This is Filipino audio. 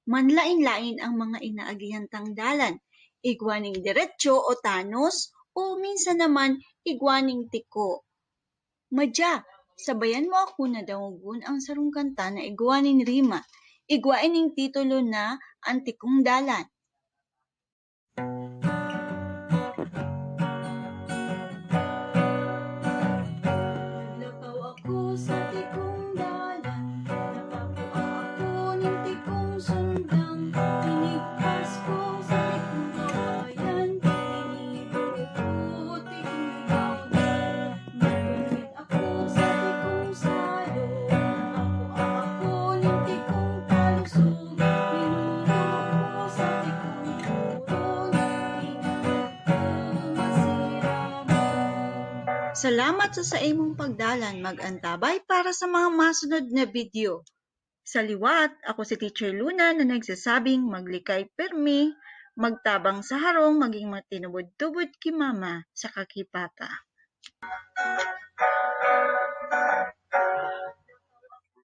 Manlain-lain ang mga inaagihang tangdalan, igwaning diretso o tanos, o minsan naman igwaning tiko. Madya, sabayan mo ako na dangugon ang sarong kanta na igwaning rima, igwain ning titulo na Antikong Dalan. Naglakaw ako sa tikong dalan, napapua ako ng tikong sundang. Tinigpas ko sa tikong kawayan, tinibig ko tikong ligaw din. Nagpamit ako sa tikong salo, napapua ako ng tikong palusog. Hinulog ko sa tikong turong, pinagod ko masira mo. Salamat sa imong pagdalan, mag-antabay para sa mga masunod na video. Sa liwat, ako si Teacher Luna na nagsasabing maglikay permi, magtabang sa harong, maging matinubod-tubod ki mama sa kakipata.